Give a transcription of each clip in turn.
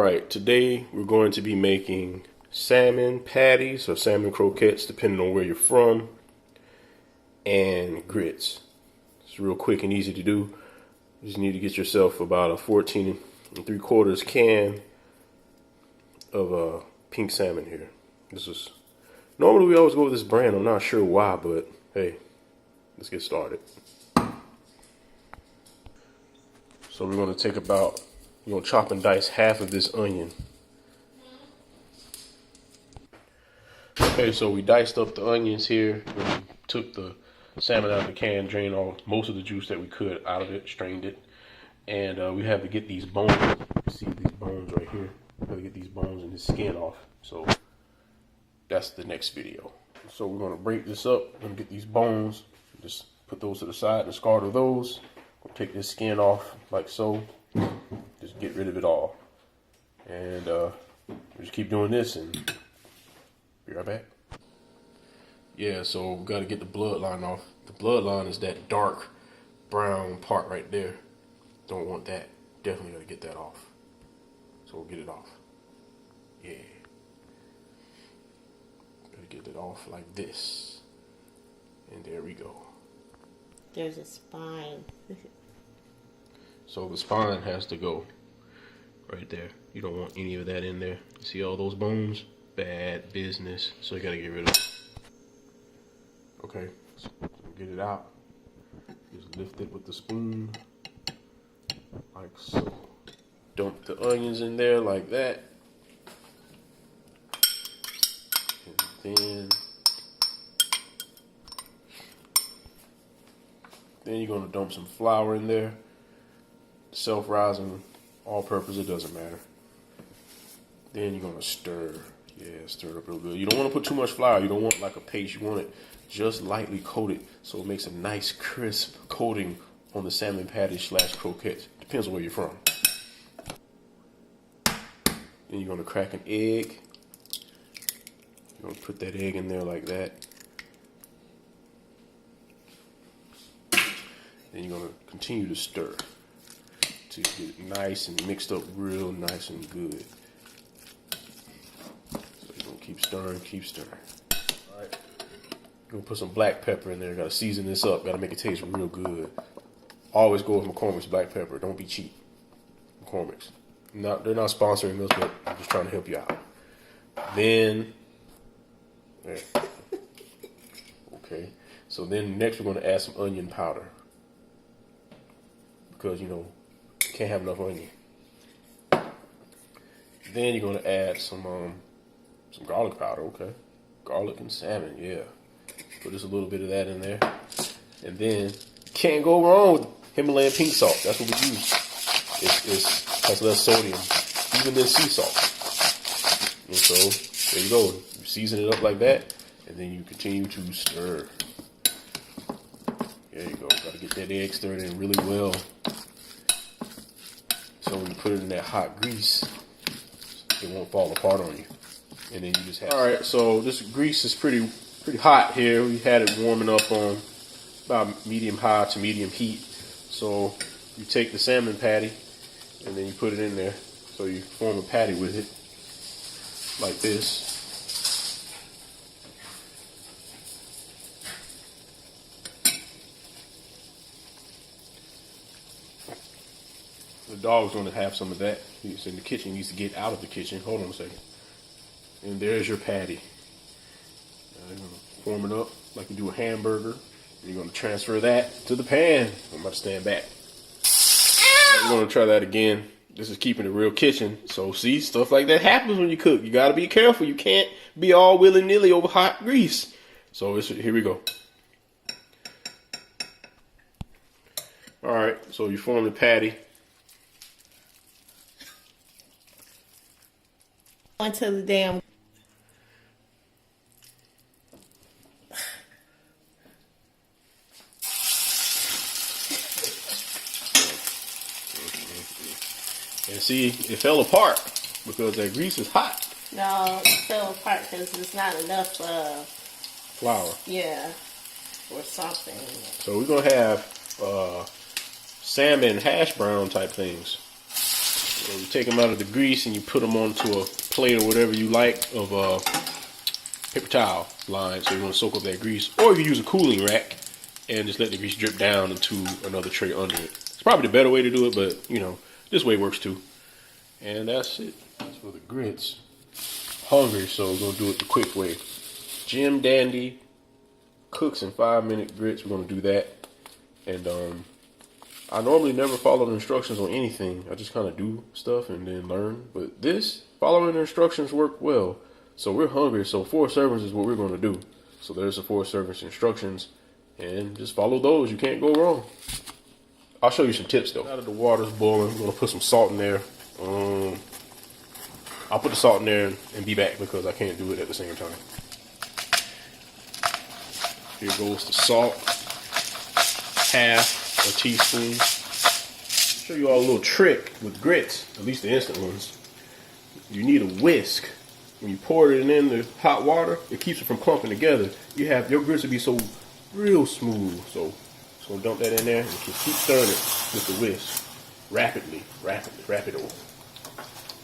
Alright, today we're going to be making salmon patties or salmon croquettes, depending on where you're from, and grits. It's real quick and easy to do. You just need to get yourself about a 14 3/4 can of pink salmon here. This is normally we always go with this brand. I'm not sure why, but hey, let's get started. So we're going to take about, we're going to chop and dice half of this onion. Okay, so we diced up the onions here. We took the salmon out of the can, drained all most of the juice that we could out of it, strained it. And we have to get these bones. You see these bones right here? We have to get these bones and the skin off. So that's the next video. So we're going to break this up. We're going to get these bones. Just put those to the side and discard those. We'll take this skin off like so. Just get rid of it all. And we just keep doing this and be right back. Yeah, so we got to get the bloodline off. The bloodline is that dark brown part right there. Don't want that. Definitely got to get that off. So we'll get it off. Yeah. Gotta get it off like this. And there we go. There's a spine. So the spine has to go right there. You don't want any of that in there. See all those bones? Bad business. So you gotta get rid of it. Okay, so get it out. Just lift it with the spoon. Like so. Dump the onions in there like that. And then you're gonna dump some flour in there. Self-rising, all-purpose, it doesn't matter. Then you're gonna stir. Yeah, stir it up real good. You don't want to put too much flour. You don't want like a paste. You want it just lightly coated so it makes a nice crisp coating on the salmon patty / croquettes. Depends on where you're from. Then you're gonna crack an egg. You're gonna put that egg in there like that. Then you're gonna continue to stir to get it nice and mixed up real nice and good. So you're gonna keep stirring, keep stirring. Alright. You're gonna put some black pepper in there. Gotta season this up, gotta make it taste real good. Always go with McCormick's black pepper. Don't be cheap. McCormick's. They're not sponsoring us, but I'm just trying to help you out. Then there. Okay. So then next we're gonna add some onion powder. Because you know, can't have enough onion. Then you're gonna add some garlic powder, okay? Garlic and salmon, yeah. Put just a little bit of that in there. And then can't go wrong with Himalayan pink salt. That's what we use. It has less sodium, even than sea salt. And so there you go. You season it up like that, and then you continue to stir. There you go. Gotta get that egg stirred in really well. So when you put it in that hot grease, it won't fall apart on you. And then you just have. All right, so this grease is pretty hot here. We had it warming up on about medium high to medium heat. So you take the salmon patty and then you put it in there. So you form a patty with it like this. The dog's going to have some of that. He's in the kitchen. He needs to get out of the kitchen. Hold on a second. And there's your patty. You're going to form it up like you do a hamburger. And you're going to transfer that to the pan. I'm about to stand back. We're going to try that again. This is keeping it real kitchen. So see, stuff like that happens when you cook. You got to be careful. You can't be all willy-nilly over hot grease. So here we go. All right. So you form the patty. Until the damn. And see, it fell apart because that grease is hot. No, it fell apart because there's not enough flour. Yeah, or something. So we're gonna have salmon hash brown type things. So you take them out of the grease and you put them onto a plate or whatever you like of paper towel line. So you want to soak up that grease. Or you use a cooling rack and just let the grease drip down into another tray under it. It's probably the better way to do it, but you know, this way works too. And that's it. That's for the grits. Hungry, so we're gonna do it the quick way. Jim Dandy cooks in 5-minute grits. We're gonna do that. And I normally never follow the instructions on anything. I just kind of do stuff and then learn. But this, following the instructions worked well. So we're hungry, so 4 servings is what we're gonna do. So there's the 4 servings instructions. And just follow those. You can't go wrong. I'll show you some tips though. Now that the water's boiling, we're gonna put some salt in there. I'll put the salt in there and be back because I can't do it at the same time. Here goes the salt. Half a teaspoon. I'll show you all a little trick with grits, at least the instant ones. You need a whisk. When you pour it in the hot water, it keeps it from clumping together. Your grits will be so real smooth. So just gonna dump that in there and just keep stirring it with the whisk. Rapidly.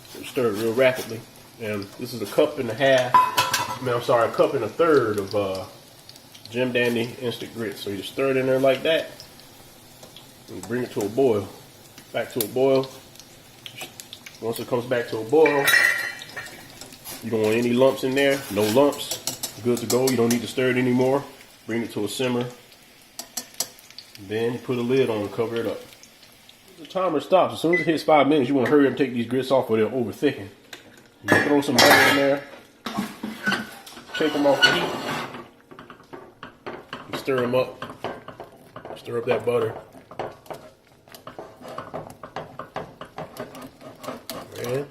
So stir it real rapidly. And this is a cup and a half. A cup and a third of Jim Dandy instant grits. So you just stir it in there like that and bring it to a boil. Back to a boil. Once it comes back to a boil, you don't want any lumps in there. No lumps. Good to go. You don't need to stir it anymore. Bring it to a simmer. Then put a lid on and cover it up. The timer stops. As soon as it hits 5 minutes, you want to hurry up and take these grits off or they'll over thicken. You throw some butter in there. Shake them off the heat. You stir them up. Stir up that butter. And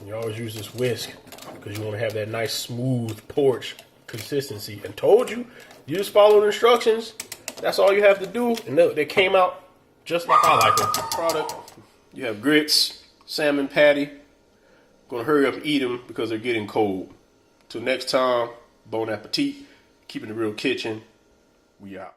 you always use this whisk because you want to have that nice smooth porridge consistency. And told you, you just follow the instructions. That's all you have to do. And they came out just like I like them. Product. You have grits, salmon patty. Gonna hurry up and eat them because they're getting cold. Till next time, bon appetit. Keeping the real kitchen. We out.